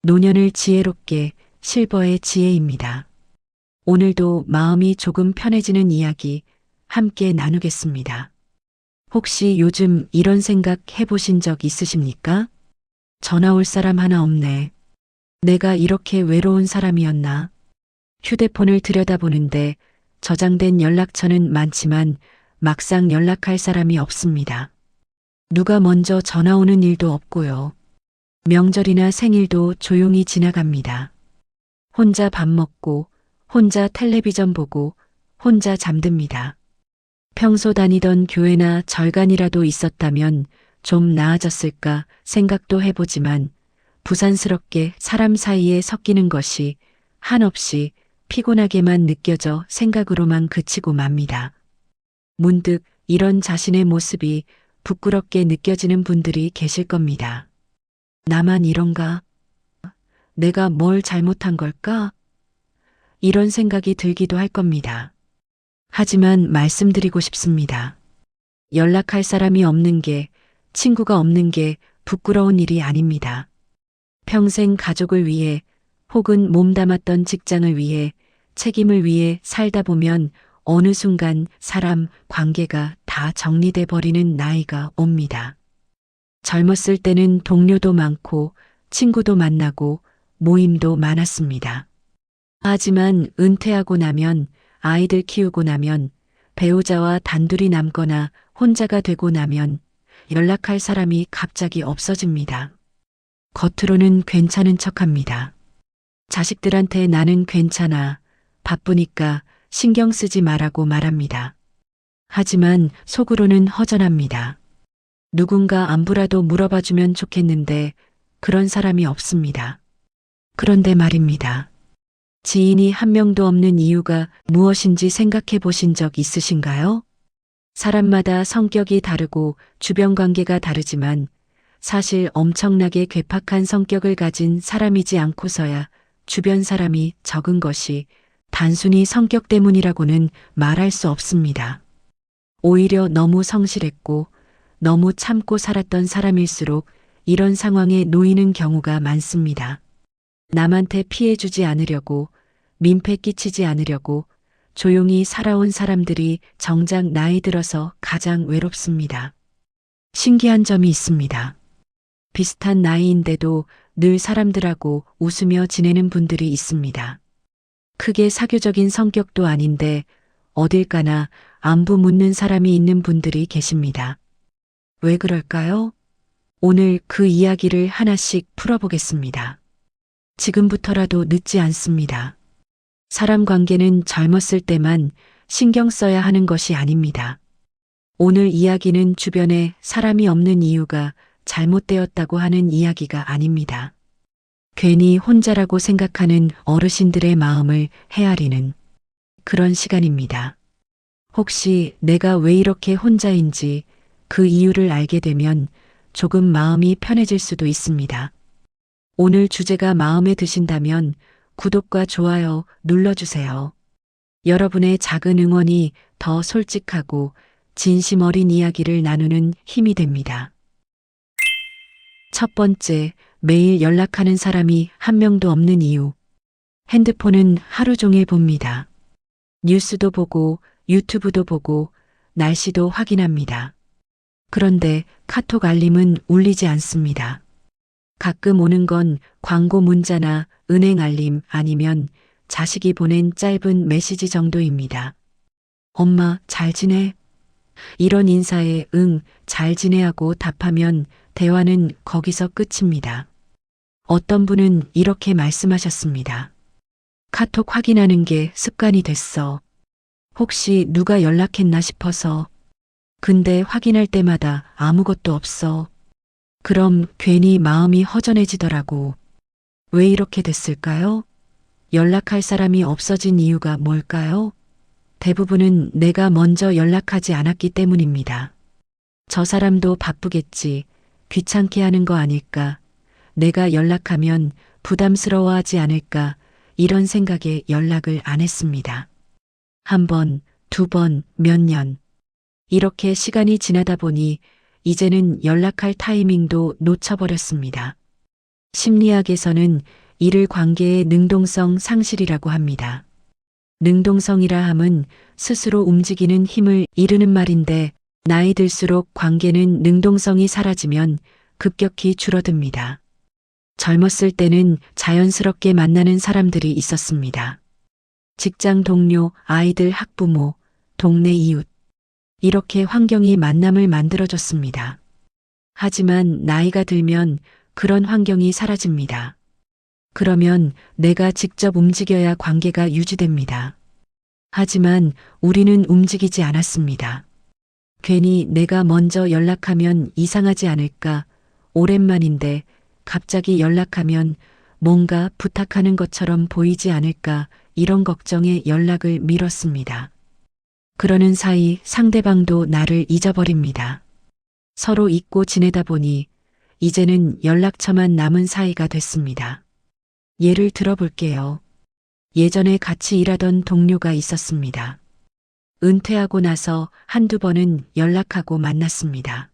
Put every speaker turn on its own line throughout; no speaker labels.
노년을 지혜롭게 실버의 지혜입니다. 오늘도 마음이 조금 편해지는 이야기 함께 나누겠습니다. 혹시 요즘 이런 생각 해보신 적 있으십니까? 전화 올 사람 하나 없네. 내가 이렇게 외로운 사람이었나? 휴대폰을 들여다보는데 저장된 연락처는 많지만 막상 연락할 사람이 없습니다. 누가 먼저 전화 오는 일도 없고요. 명절이나 생일도 조용히 지나갑니다. 혼자 밥 먹고, 혼자 텔레비전 보고, 혼자 잠듭니다. 평소 다니던 교회나 절간이라도 있었다면 좀 나아졌을까 생각도 해보지만 부산스럽게 사람 사이에 섞이는 것이 한없이 피곤하게만 느껴져 생각으로만 그치고 맙니다. 문득 이런 자신의 모습이 부끄럽게 느껴지는 분들이 계실 겁니다. 나만 이런가? 내가 뭘 잘못한 걸까? 이런 생각이 들기도 할 겁니다. 하지만 말씀드리고 싶습니다. 연락할 사람이 없는 게, 친구가 없는 게 부끄러운 일이 아닙니다. 평생 가족을 위해 혹은 몸담았던 직장을 위해 책임을 위해 살다 보면 어느 순간 사람, 관계가 다 정리돼 버리는 나이가 옵니다. 젊었을 때는 동료도 많고 친구도 만나고 모임도 많았습니다. 하지만 은퇴하고 나면 아이들 키우고 나면 배우자와 단둘이 남거나 혼자가 되고 나면 연락할 사람이 갑자기 없어집니다. 겉으로는 괜찮은 척합니다. 자식들한테 나는 괜찮아, 바쁘니까 신경 쓰지 말라고 말합니다. 하지만 속으로는 허전합니다. 누군가 안부라도 물어봐주면 좋겠는데 그런 사람이 없습니다. 그런데 말입니다. 지인이 한 명도 없는 이유가 무엇인지 생각해 보신 적 있으신가요? 사람마다 성격이 다르고 주변 관계가 다르지만 사실 엄청나게 괴팍한 성격을 가진 사람이지 않고서야 주변 사람이 적은 것이 단순히 성격 때문이라고는 말할 수 없습니다. 오히려 너무 성실했고 너무 참고 살았던 사람일수록 이런 상황에 놓이는 경우가 많습니다. 남한테 피해 주지 않으려고, 민폐 끼치지 않으려고 조용히 살아온 사람들이 정작 나이 들어서 가장 외롭습니다. 신기한 점이 있습니다. 비슷한 나이인데도 늘 사람들하고 웃으며 지내는 분들이 있습니다. 크게 사교적인 성격도 아닌데 어딜 가나 안부 묻는 사람이 있는 분들이 계십니다. 왜 그럴까요? 오늘 그 이야기를 하나씩 풀어보겠습니다. 지금부터라도 늦지 않습니다. 사람 관계는 젊었을 때만 신경 써야 하는 것이 아닙니다. 오늘 이야기는 주변에 사람이 없는 이유가 잘못되었다고 하는 이야기가 아닙니다. 괜히 혼자라고 생각하는 어르신들의 마음을 헤아리는 그런 시간입니다. 혹시 내가 왜 이렇게 혼자인지 그 이유를 알게 되면 조금 마음이 편해질 수도 있습니다. 오늘 주제가 마음에 드신다면 구독과 좋아요 눌러주세요. 여러분의 작은 응원이 더 솔직하고 진심 어린 이야기를 나누는 힘이 됩니다. 첫 번째, 매일 연락하는 사람이 한 명도 없는 이유. 핸드폰은 하루 종일 봅니다. 뉴스도 보고 유튜브도 보고 날씨도 확인합니다. 그런데 카톡 알림은 울리지 않습니다. 가끔 오는 건 광고 문자나 은행 알림 아니면 자식이 보낸 짧은 메시지 정도입니다. 엄마, 잘 지내? 이런 인사에 응, 잘 지내 하고 답하면 대화는 거기서 끝입니다. 어떤 분은 이렇게 말씀하셨습니다. 카톡 확인하는 게 습관이 됐어. 혹시 누가 연락했나 싶어서. 근데 확인할 때마다 아무것도 없어. 그럼 괜히 마음이 허전해지더라고. 왜 이렇게 됐을까요? 연락할 사람이 없어진 이유가 뭘까요? 대부분은 내가 먼저 연락하지 않았기 때문입니다. 저 사람도 바쁘겠지, 귀찮게 하는 거 아닐까, 내가 연락하면 부담스러워하지 않을까, 이런 생각에 연락을 안 했습니다. 한 번, 두 번, 몇 년. 이렇게 시간이 지나다 보니 이제는 연락할 타이밍도 놓쳐버렸습니다. 심리학에서는 이를 관계의 능동성 상실이라고 합니다. 능동성이라 함은 스스로 움직이는 힘을 잃는 말인데 나이 들수록 관계는 능동성이 사라지면 급격히 줄어듭니다. 젊었을 때는 자연스럽게 만나는 사람들이 있었습니다. 직장 동료, 아이들 학부모, 동네 이웃. 이렇게 환경이 만남을 만들어줬습니다. 하지만 나이가 들면 그런 환경이 사라집니다. 그러면 내가 직접 움직여야 관계가 유지됩니다. 하지만 우리는 움직이지 않았습니다. 괜히 내가 먼저 연락하면 이상하지 않을까, 오랜만인데 갑자기 연락하면 뭔가 부탁하는 것처럼 보이지 않을까, 이런 걱정에 연락을 미뤘습니다. 그러는 사이 상대방도 나를 잊어버립니다. 서로 잊고 지내다 보니 이제는 연락처만 남은 사이가 됐습니다. 예를 들어볼게요. 예전에 같이 일하던 동료가 있었습니다. 은퇴하고 나서 한두 번은 연락하고 만났습니다.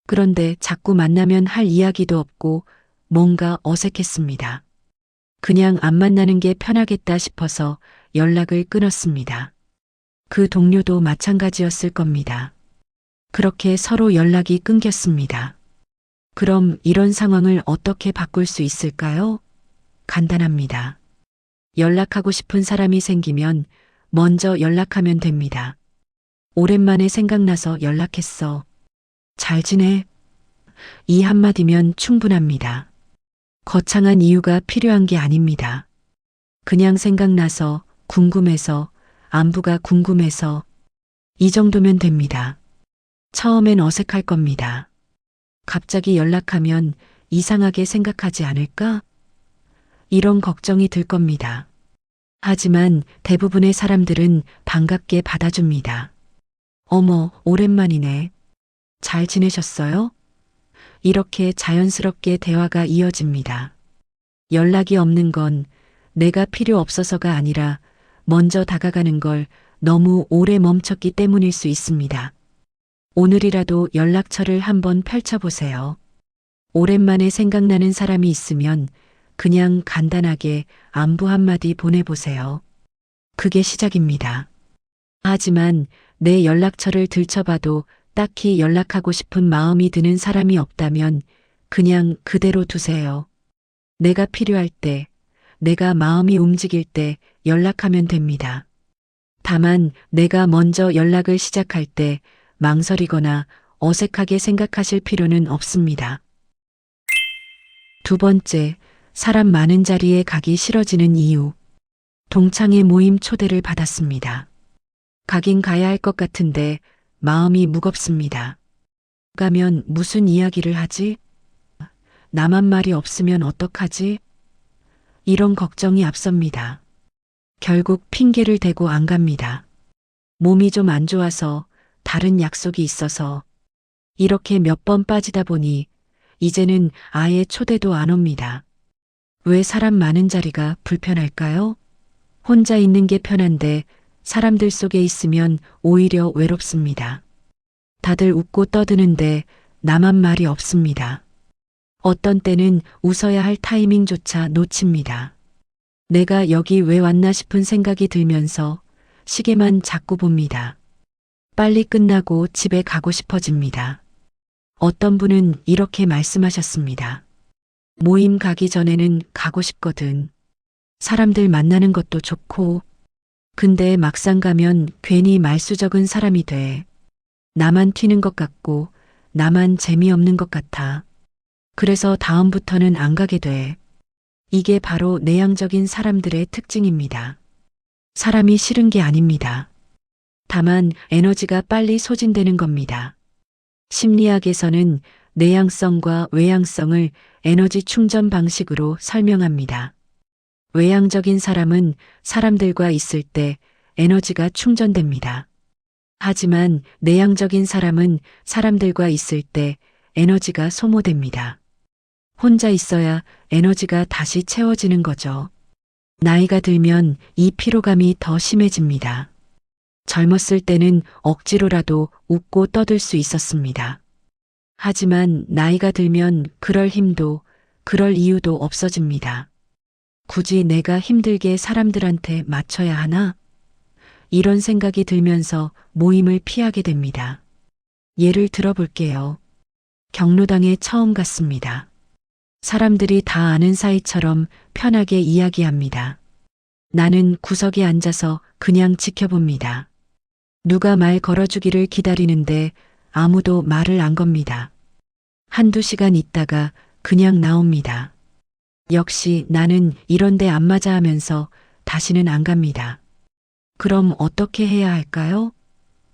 그런데 자꾸 만나면 할 이야기도 없고 뭔가 어색했습니다. 그냥 안 만나는 게 편하겠다 싶어서 연락을 끊었습니다. 그 동료도 마찬가지였을 겁니다. 그렇게 서로 연락이 끊겼습니다. 그럼 이런 상황을 어떻게 바꿀 수 있을까요? 간단합니다. 연락하고 싶은 사람이 생기면 먼저 연락하면 됩니다. 오랜만에 생각나서 연락했어. 잘 지내? 이 한마디면 충분합니다. 거창한 이유가 필요한 게 아닙니다. 그냥 생각나서, 궁금해서, 안부가 궁금해서, 이 정도면 됩니다. 처음엔 어색할 겁니다. 갑자기 연락하면 이상하게 생각하지 않을까? 이런 걱정이 들 겁니다. 하지만 대부분의 사람들은 반갑게 받아줍니다. 어머, 오랜만이네. 잘 지내셨어요? 이렇게 자연스럽게 대화가 이어집니다. 연락이 없는 건 내가 필요 없어서가 아니라 먼저 다가가는 걸 너무 오래 멈췄기 때문일 수 있습니다. 오늘이라도 연락처를 한번 펼쳐보세요. 오랜만에 생각나는 사람이 있으면 그냥 간단하게 안부 한마디 보내보세요. 그게 시작입니다. 하지만 내 연락처를 들춰봐도 딱히 연락하고 싶은 마음이 드는 사람이 없다면 그냥 그대로 두세요. 내가 필요할 때, 내가 마음이 움직일 때 연락하면 됩니다. 다만 내가 먼저 연락을 시작할 때 망설이거나 어색하게 생각하실 필요는 없습니다. 두 번째, 사람 많은 자리에 가기 싫어지는 이유. 동창회 모임 초대를 받았습니다. 가긴 가야 할 것 같은데 마음이 무겁습니다. 가면 무슨 이야기를 하지? 나만 말이 없으면 어떡하지? 이런 걱정이 앞섭니다. 결국 핑계를 대고 안 갑니다. 몸이 좀 안 좋아서, 다른 약속이 있어서, 이렇게 몇 번 빠지다 보니 이제는 아예 초대도 안 옵니다. 왜 사람 많은 자리가 불편할까요? 혼자 있는 게 편한데 사람들 속에 있으면 오히려 외롭습니다. 다들 웃고 떠드는데 나만 말이 없습니다. 어떤 때는 웃어야 할 타이밍조차 놓칩니다. 내가 여기 왜 왔나 싶은 생각이 들면서 시계만 자꾸 봅니다. 빨리 끝나고 집에 가고 싶어집니다. 어떤 분은 이렇게 말씀하셨습니다. 모임 가기 전에는 가고 싶거든. 사람들 만나는 것도 좋고, 근데 막상 가면 괜히 말수적은 사람이 돼. 나만 튀는 것 같고, 나만 재미없는 것 같아. 그래서 다음부터는 안 가게 돼. 이게 바로 내향적인 사람들의 특징입니다. 사람이 싫은 게 아닙니다. 다만 에너지가 빨리 소진되는 겁니다. 심리학에서는 내향성과 외향성을 에너지 충전 방식으로 설명합니다. 외향적인 사람은 사람들과 있을 때 에너지가 충전됩니다. 하지만 내향적인 사람은 사람들과 있을 때 에너지가 소모됩니다. 혼자 있어야 에너지가 다시 채워지는 거죠. 나이가 들면 이 피로감이 더 심해집니다. 젊었을 때는 억지로라도 웃고 떠들 수 있었습니다. 하지만 나이가 들면 그럴 힘도 그럴 이유도 없어집니다. 굳이 내가 힘들게 사람들한테 맞춰야 하나? 이런 생각이 들면서 모임을 피하게 됩니다. 예를 들어볼게요. 경로당에 처음 갔습니다. 사람들이 다 아는 사이처럼 편하게 이야기합니다. 나는 구석에 앉아서 그냥 지켜봅니다. 누가 말 걸어주기를 기다리는데 아무도 말을 안 겁니다. 한두 시간 있다가 그냥 나옵니다. 역시 나는 이런데 안 맞아 하면서 다시는 안 갑니다. 그럼 어떻게 해야 할까요?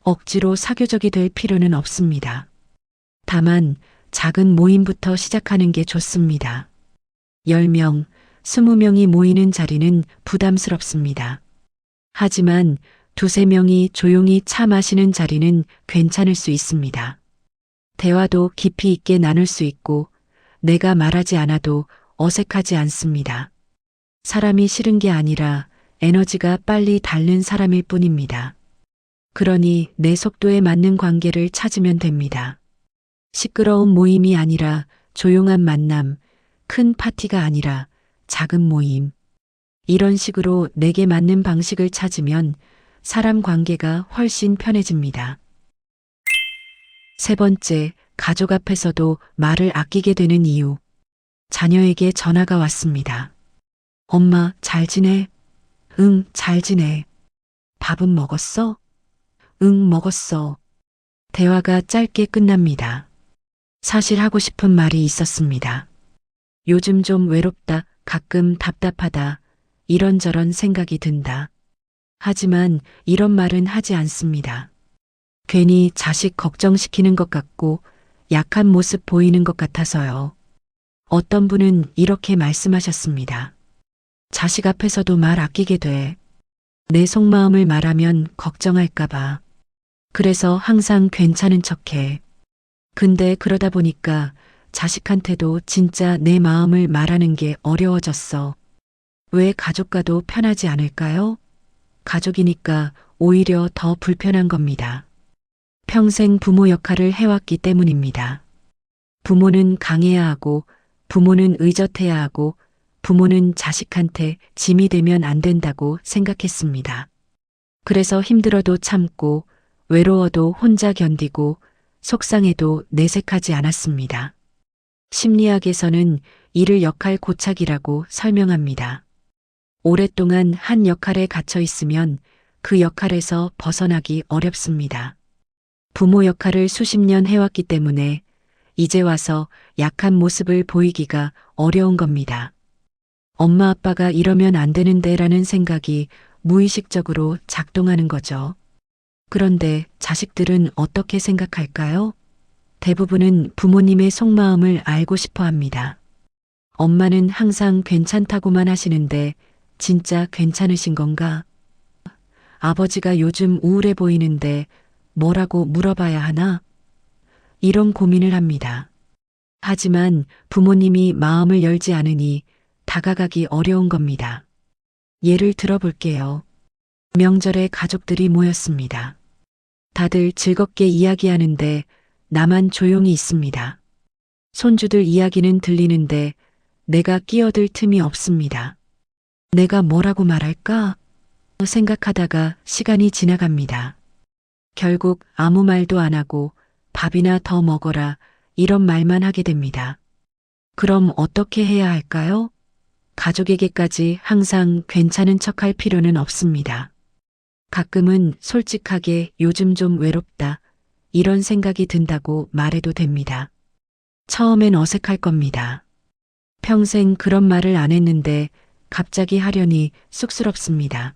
억지로 사교적이 될 필요는 없습니다. 다만 작은 모임부터 시작하는 게 좋습니다. 10명, 20명이 모이는 자리는 부담스럽습니다. 하지만 두세 명이 조용히 차 마시는 자리는 괜찮을 수 있습니다. 대화도 깊이 있게 나눌 수 있고 내가 말하지 않아도 어색하지 않습니다. 사람이 싫은 게 아니라 에너지가 빨리 닳는 사람일 뿐입니다. 그러니 내 속도에 맞는 관계를 찾으면 됩니다. 시끄러운 모임이 아니라 조용한 만남, 큰 파티가 아니라 작은 모임. 이런 식으로 내게 맞는 방식을 찾으면 사람 관계가 훨씬 편해집니다. 세 번째, 가족 앞에서도 말을 아끼게 되는 이유. 자녀에게 전화가 왔습니다. 엄마, 잘 지내? 응, 잘 지내. 밥은 먹었어? 응, 먹었어. 대화가 짧게 끝납니다. 사실 하고 싶은 말이 있었습니다. 요즘 좀 외롭다, 가끔 답답하다, 이런저런 생각이 든다. 하지만 이런 말은 하지 않습니다. 괜히 자식 걱정시키는 것 같고 약한 모습 보이는 것 같아서요. 어떤 분은 이렇게 말씀하셨습니다. 자식 앞에서도 말 아끼게 돼. 내 속마음을 말하면 걱정할까봐. 그래서 항상 괜찮은 척해. 근데 그러다 보니까 자식한테도 진짜 내 마음을 말하는 게 어려워졌어. 왜 가족과도 편하지 않을까요? 가족이니까 오히려 더 불편한 겁니다. 평생 부모 역할을 해왔기 때문입니다. 부모는 강해야 하고, 부모는 의젓해야 하고, 부모는 자식한테 짐이 되면 안 된다고 생각했습니다. 그래서 힘들어도 참고, 외로워도 혼자 견디고, 속상해도 내색하지 않았습니다. 심리학에서는 이를 역할 고착이라고 설명합니다. 오랫동안 한 역할에 갇혀 있으면 그 역할에서 벗어나기 어렵습니다. 부모 역할을 수십 년 해왔기 때문에 이제 와서 약한 모습을 보이기가 어려운 겁니다. 엄마 아빠가 이러면 안 되는데 라는 생각이 무의식적으로 작동하는 거죠. 그런데 자식들은 어떻게 생각할까요? 대부분은 부모님의 속마음을 알고 싶어 합니다. 엄마는 항상 괜찮다고만 하시는데 진짜 괜찮으신 건가? 아버지가 요즘 우울해 보이는데 뭐라고 물어봐야 하나? 이런 고민을 합니다. 하지만 부모님이 마음을 열지 않으니 다가가기 어려운 겁니다. 예를 들어볼게요. 명절에 가족들이 모였습니다. 다들 즐겁게 이야기하는데 나만 조용히 있습니다. 손주들 이야기는 들리는데 내가 끼어들 틈이 없습니다. 내가 뭐라고 말할까? 생각하다가 시간이 지나갑니다. 결국 아무 말도 안 하고 밥이나 더 먹어라 이런 말만 하게 됩니다. 그럼 어떻게 해야 할까요? 가족에게까지 항상 괜찮은 척할 필요는 없습니다. 가끔은 솔직하게 요즘 좀 외롭다 이런 생각이 든다고 말해도 됩니다. 처음엔 어색할 겁니다. 평생 그런 말을 안 했는데 갑자기 하려니 쑥스럽습니다.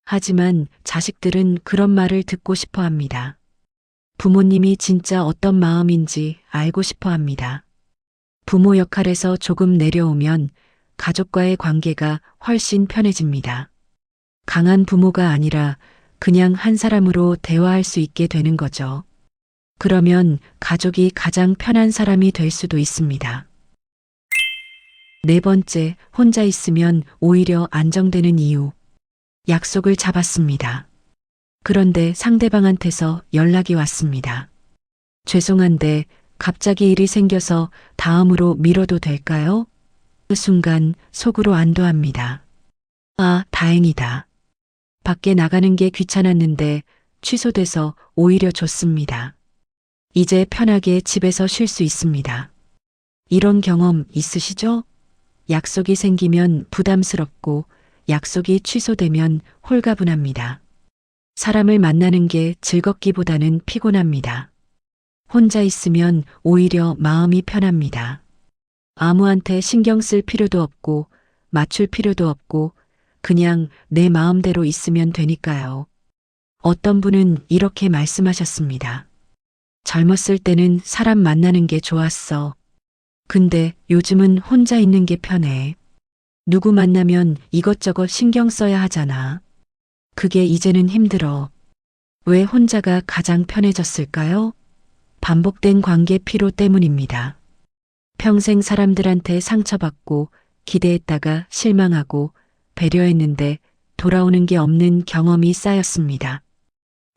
하지만 자식들은 그런 말을 듣고 싶어 합니다. 부모님이 진짜 어떤 마음인지 알고 싶어 합니다. 부모 역할에서 조금 내려오면 가족과의 관계가 훨씬 편해집니다. 강한 부모가 아니라 그냥 한 사람으로 대화할 수 있게 되는 거죠. 그러면 가족이 가장 편한 사람이 될 수도 있습니다. 네 번째, 혼자 있으면 오히려 안정되는 이유. 약속을 잡았습니다. 그런데 상대방한테서 연락이 왔습니다. 죄송한데 갑자기 일이 생겨서 다음으로 미뤄도 될까요? 그 순간 속으로 안도합니다. 아, 다행이다. 밖에 나가는 게 귀찮았는데 취소돼서 오히려 좋습니다. 이제 편하게 집에서 쉴 수 있습니다. 이런 경험 있으시죠? 약속이 생기면 부담스럽고 약속이 취소되면 홀가분합니다. 사람을 만나는 게 즐겁기보다는 피곤합니다. 혼자 있으면 오히려 마음이 편합니다. 아무한테 신경 쓸 필요도 없고 맞출 필요도 없고 그냥 내 마음대로 있으면 되니까요. 어떤 분은 이렇게 말씀하셨습니다. 젊었을 때는 사람 만나는 게 좋았어. 근데 요즘은 혼자 있는 게 편해. 누구 만나면 이것저것 신경 써야 하잖아. 그게 이제는 힘들어. 왜 혼자가 가장 편해졌을까요? 반복된 관계 피로 때문입니다. 평생 사람들한테 상처받고 기대했다가 실망하고 배려했는데 돌아오는 게 없는 경험이 쌓였습니다.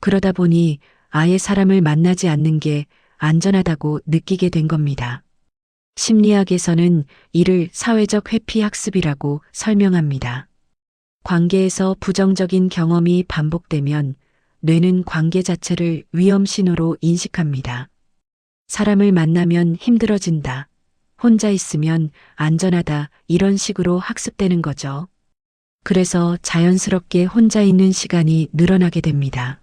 그러다 보니 아예 사람을 만나지 않는 게 안전하다고 느끼게 된 겁니다. 심리학에서는 이를 사회적 회피 학습이라고 설명합니다. 관계에서 부정적인 경험이 반복되면 뇌는 관계 자체를 위험 신호로 인식합니다. 사람을 만나면 힘들어진다. 혼자 있으면 안전하다. 이런 식으로 학습되는 거죠. 그래서 자연스럽게 혼자 있는 시간이 늘어나게 됩니다.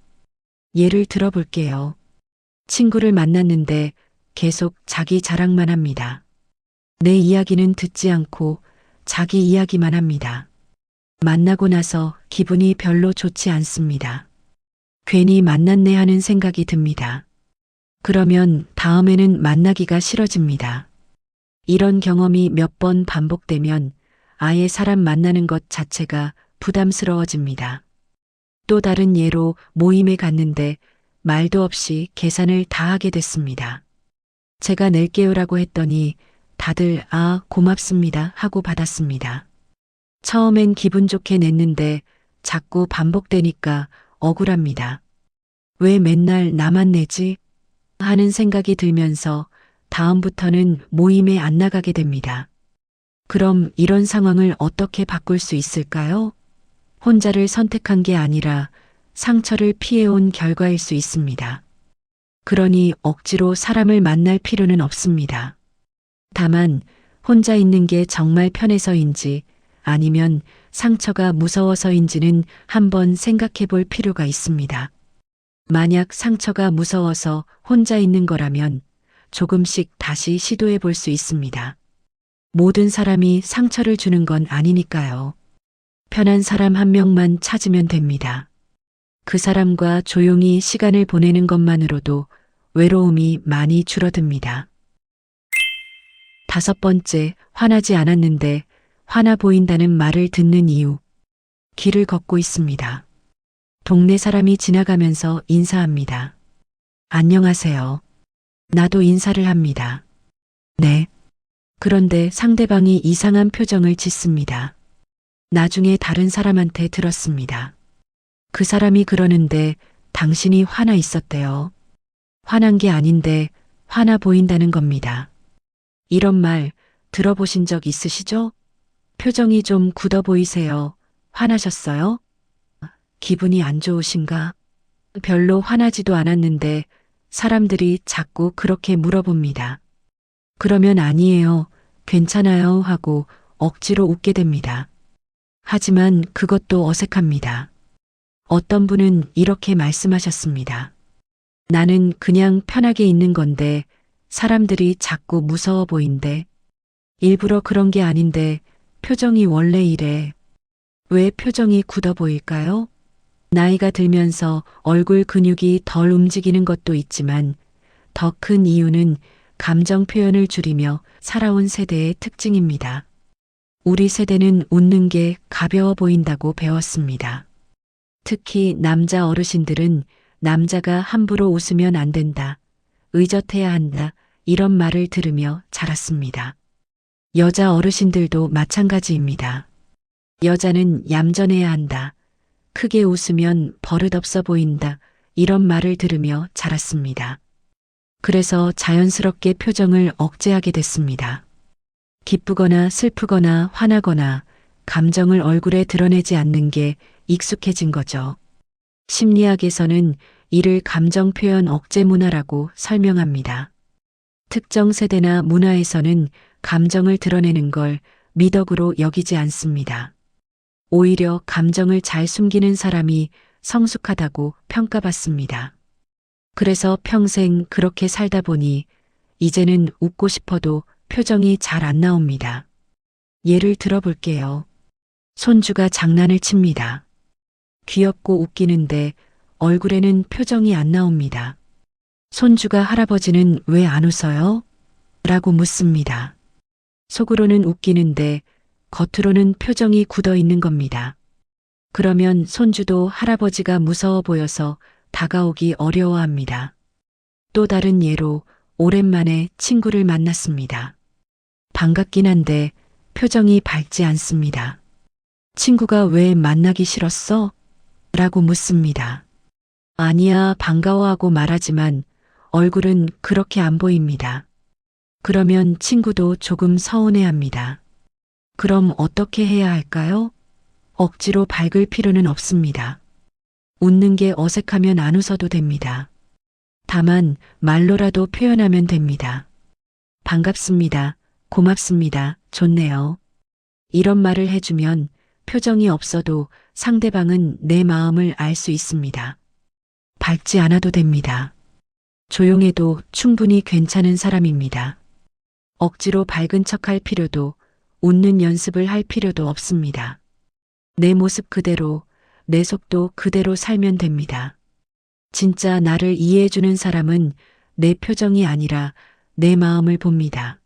예를 들어 볼게요. 친구를 만났는데 계속 자기 자랑만 합니다. 내 이야기는 듣지 않고 자기 이야기만 합니다. 만나고 나서 기분이 별로 좋지 않습니다. 괜히 만났네 하는 생각이 듭니다. 그러면 다음에는 만나기가 싫어집니다. 이런 경험이 몇 번 반복되면 아예 사람 만나는 것 자체가 부담스러워집니다. 또 다른 예로 모임에 갔는데 말도 없이 계산을 다 하게 됐습니다. 제가 낼게요라고 했더니 다들 아, 고맙습니다 하고 받았습니다. 처음엔 기분 좋게 냈는데 자꾸 반복되니까 억울합니다. 왜 맨날 나만 내지? 하는 생각이 들면서 다음부터는 모임에 안 나가게 됩니다. 그럼 이런 상황을 어떻게 바꿀 수 있을까요? 혼자를 선택한 게 아니라 상처를 피해온 결과일 수 있습니다. 그러니 억지로 사람을 만날 필요는 없습니다. 다만 혼자 있는 게 정말 편해서인지 아니면 상처가 무서워서인지는 한번 생각해 볼 필요가 있습니다. 만약 상처가 무서워서 혼자 있는 거라면 조금씩 다시 시도해 볼 수 있습니다. 모든 사람이 상처를 주는 건 아니니까요. 편한 사람 한 명만 찾으면 됩니다. 그 사람과 조용히 시간을 보내는 것만으로도 외로움이 많이 줄어듭니다. 5번째, 화나지 않았는데 화나 보인다는 말을 듣는 이유. 길을 걷고 있습니다. 동네 사람이 지나가면서 인사합니다. 안녕하세요. 나도 인사를 합니다. 네. 그런데 상대방이 이상한 표정을 짓습니다. 나중에 다른 사람한테 들었습니다. 그 사람이 그러는데 당신이 화나 있었대요. 화난 게 아닌데 화나 보인다는 겁니다. 이런 말 들어보신 적 있으시죠? 표정이 좀 굳어 보이세요. 화나셨어요? 기분이 안 좋으신가? 별로 화나지도 않았는데 사람들이 자꾸 그렇게 물어봅니다. 그러면 아니에요. 괜찮아요 하고 억지로 웃게 됩니다. 하지만 그것도 어색합니다. 어떤 분은 이렇게 말씀하셨습니다. 나는 그냥 편하게 있는 건데 사람들이 자꾸 무서워 보인대. 일부러 그런 게 아닌데 표정이 원래 이래. 왜 표정이 굳어 보일까요? 나이가 들면서 얼굴 근육이 덜 움직이는 것도 있지만 더 큰 이유는 감정 표현을 줄이며 살아온 세대의 특징입니다. 우리 세대는 웃는 게 가벼워 보인다고 배웠습니다. 특히 남자 어르신들은 남자가 함부로 웃으면 안 된다, 의젓해야 한다, 이런 말을 들으며 자랐습니다. 여자 어르신들도 마찬가지입니다. 여자는 얌전해야 한다, 크게 웃으면 버릇없어 보인다, 이런 말을 들으며 자랐습니다. 그래서 자연스럽게 표정을 억제하게 됐습니다. 기쁘거나 슬프거나 화나거나 감정을 얼굴에 드러내지 않는 게 익숙해진 거죠. 심리학에서는 이를 감정 표현 억제 문화라고 설명합니다. 특정 세대나 문화에서는 감정을 드러내는 걸 미덕으로 여기지 않습니다. 오히려 감정을 잘 숨기는 사람이 성숙하다고 평가받습니다. 그래서 평생 그렇게 살다 보니 이제는 웃고 싶어도 표정이 잘 안 나옵니다. 예를 들어볼게요. 손주가 장난을 칩니다. 귀엽고 웃기는데 얼굴에는 표정이 안 나옵니다. 손주가 할아버지는 왜 안 웃어요? 라고 묻습니다. 속으로는 웃기는데 겉으로는 표정이 굳어 있는 겁니다. 그러면 손주도 할아버지가 무서워 보여서 다가오기 어려워합니다. 또 다른 예로 오랜만에 친구를 만났습니다. 반갑긴 한데 표정이 밝지 않습니다. 친구가 왜 만나기 싫었어? 라고 묻습니다. 아니야, 반가워하고 말하지만 얼굴은 그렇게 안 보입니다. 그러면 친구도 조금 서운해합니다. 그럼 어떻게 해야 할까요? 억지로 밝을 필요는 없습니다. 웃는 게 어색하면 안 웃어도 됩니다. 다만 말로라도 표현하면 됩니다. 반갑습니다. 고맙습니다. 좋네요. 이런 말을 해주면 표정이 없어도 상대방은 내 마음을 알 수 있습니다. 밝지 않아도 됩니다. 조용해도 충분히 괜찮은 사람입니다. 억지로 밝은 척할 필요도 웃는 연습을 할 필요도 없습니다. 내 모습 그대로, 내 속도 그대로 살면 됩니다. 진짜 나를 이해해주는 사람은 내 표정이 아니라 내 마음을 봅니다.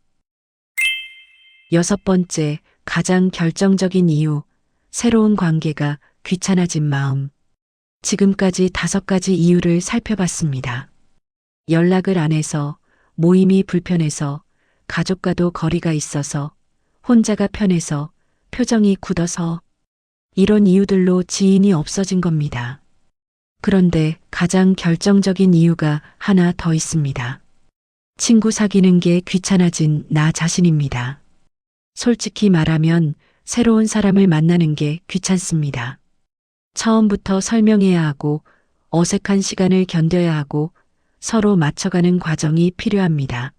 6번째, 가장 결정적인 이유, 새로운 관계가 귀찮아진 마음. 지금까지 5가지 이유를 살펴봤습니다. 연락을 안 해서, 모임이 불편해서, 가족과도 거리가 있어서, 혼자가 편해서, 표정이 굳어서, 이런 이유들로 지인이 없어진 겁니다. 그런데 가장 결정적인 이유가 하나 더 있습니다. 친구 사귀는 게 귀찮아진 나 자신입니다. 솔직히 말하면 새로운 사람을 만나는 게 귀찮습니다. 처음부터 설명해야 하고 어색한 시간을 견뎌야 하고 서로 맞춰가는 과정이 필요합니다.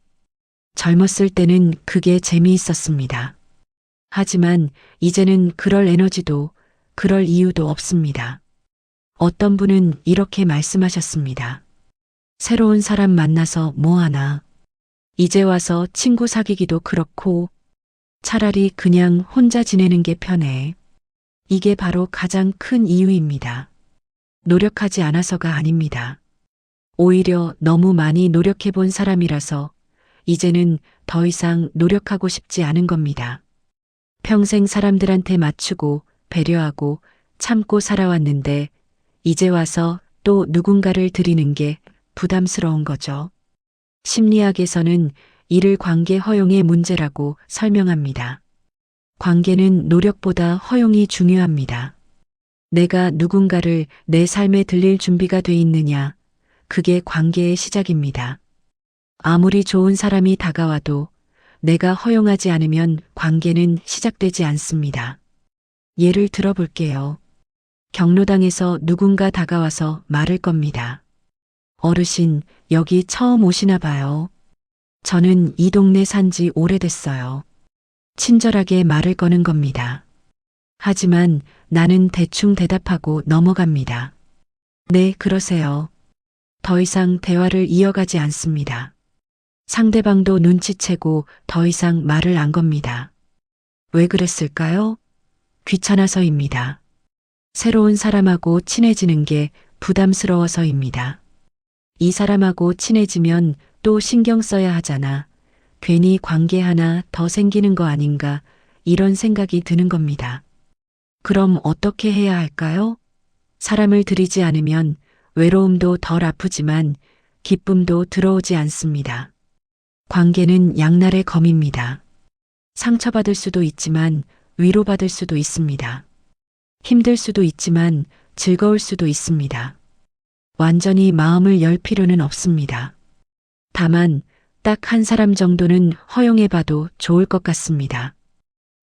젊었을 때는 그게 재미있었습니다. 하지만 이제는 그럴 에너지도 그럴 이유도 없습니다. 어떤 분은 이렇게 말씀하셨습니다. 새로운 사람 만나서 뭐하나. 이제 와서 친구 사귀기도 그렇고 차라리 그냥 혼자 지내는 게 편해. 이게 바로 가장 큰 이유입니다. 노력하지 않아서가 아닙니다. 오히려 너무 많이 노력해 본 사람이라서 이제는 더 이상 노력하고 싶지 않은 겁니다. 평생 사람들한테 맞추고 배려하고 참고 살아왔는데 이제 와서 또 누군가를 드리는 게 부담스러운 거죠. 심리학에서는 이를 관계 허용의 문제라고 설명합니다. 관계는 노력보다 허용이 중요합니다. 내가 누군가를 내 삶에 들릴 준비가 돼 있느냐, 그게 관계의 시작입니다. 아무리 좋은 사람이 다가와도 내가 허용하지 않으면 관계는 시작되지 않습니다. 예를 들어볼게요. 경로당에서 누군가 다가와서 말을 겁니다. 어르신, 여기 처음 오시나 봐요. 저는 이 동네 산지 오래됐어요. 친절하게 말을 거는 겁니다. 하지만 나는 대충 대답하고 넘어갑니다. 네, 그러세요. 더 이상 대화를 이어가지 않습니다. 상대방도 눈치채고 더 이상 말을 안 겁니다. 왜 그랬을까요? 귀찮아서입니다. 새로운 사람하고 친해지는 게 부담스러워서입니다. 이 사람하고 친해지면 또 신경 써야 하잖아. 괜히 관계 하나 더 생기는 거 아닌가 이런 생각이 드는 겁니다. 그럼 어떻게 해야 할까요? 사람을 들이지 않으면 외로움도 덜 아프지만 기쁨도 들어오지 않습니다. 관계는 양날의 검입니다. 상처받을 수도 있지만 위로받을 수도 있습니다. 힘들 수도 있지만 즐거울 수도 있습니다. 완전히 마음을 열 필요는 없습니다. 다만 딱 한 사람 정도는 허용해봐도 좋을 것 같습니다.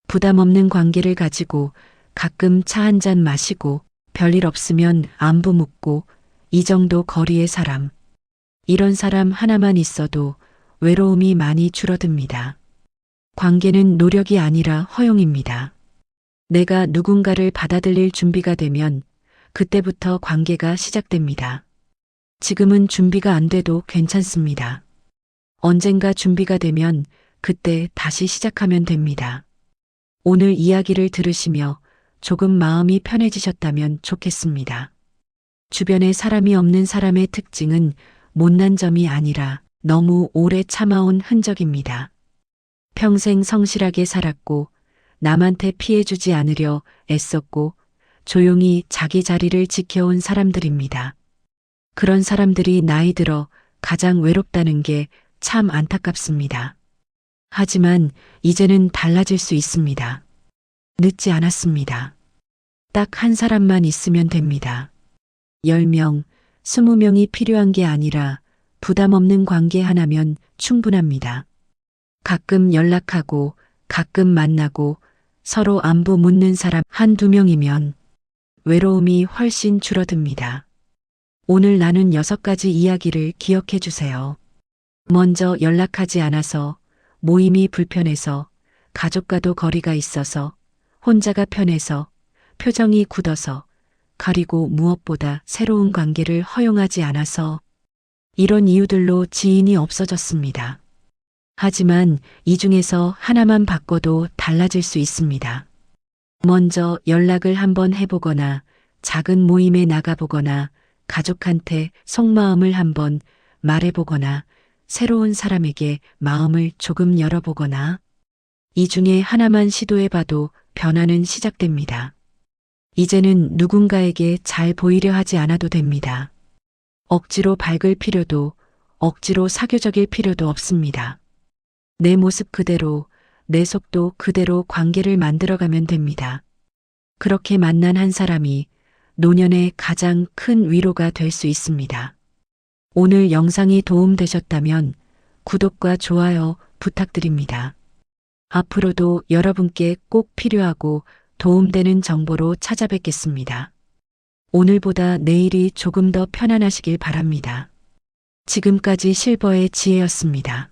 부담 없는 관계를 가지고 가끔 차 한 잔 마시고 별일 없으면 안부 묻고 이 정도 거리의 사람. 이런 사람 하나만 있어도 외로움이 많이 줄어듭니다. 관계는 노력이 아니라 허용입니다. 내가 누군가를 받아들일 준비가 되면 그때부터 관계가 시작됩니다. 지금은 준비가 안 돼도 괜찮습니다. 언젠가 준비가 되면 그때 다시 시작하면 됩니다. 오늘 이야기를 들으시며 조금 마음이 편해지셨다면 좋겠습니다. 주변에 사람이 없는 사람의 특징은 못난 점이 아니라 너무 오래 참아온 흔적입니다. 평생 성실하게 살았고 남한테 피해주지 않으려 애썼고 조용히 자기 자리를 지켜온 사람들입니다. 그런 사람들이 나이 들어 가장 외롭다는 게 참 안타깝습니다. 하지만 이제는 달라질 수 있습니다. 늦지 않았습니다. 딱 한 사람만 있으면 됩니다. 10명, 20명이 필요한 게 아니라 부담 없는 관계 하나면 충분합니다. 가끔 연락하고 가끔 만나고 서로 안부 묻는 사람 한두 명이면 외로움이 훨씬 줄어듭니다. 오늘 나눈 6가지 이야기를 기억해 주세요. 먼저 연락하지 않아서, 모임이 불편해서, 가족과도 거리가 있어서, 혼자가 편해서, 표정이 굳어서, 그리고 무엇보다 새로운 관계를 허용하지 않아서 이런 이유들로 지인이 없어졌습니다. 하지만 이 중에서 하나만 바꿔도 달라질 수 있습니다. 먼저 연락을 한번 해보거나 작은 모임에 나가보거나 가족한테 속마음을 한번 말해보거나 새로운 사람에게 마음을 조금 열어보거나 이 중에 하나만 시도해봐도 변화는 시작됩니다. 이제는 누군가에게 잘 보이려 하지 않아도 됩니다. 억지로 밝을 필요도 억지로 사교적일 필요도 없습니다. 내 모습 그대로 내 속도 그대로 관계를 만들어가면 됩니다. 그렇게 만난 한 사람이 노년의 가장 큰 위로가 될 수 있습니다. 오늘 영상이 도움되셨다면 구독과 좋아요 부탁드립니다. 앞으로도 여러분께 꼭 필요하고 도움되는 정보로 찾아뵙겠습니다. 오늘보다 내일이 조금 더 편안하시길 바랍니다. 지금까지 실버의 지혜였습니다.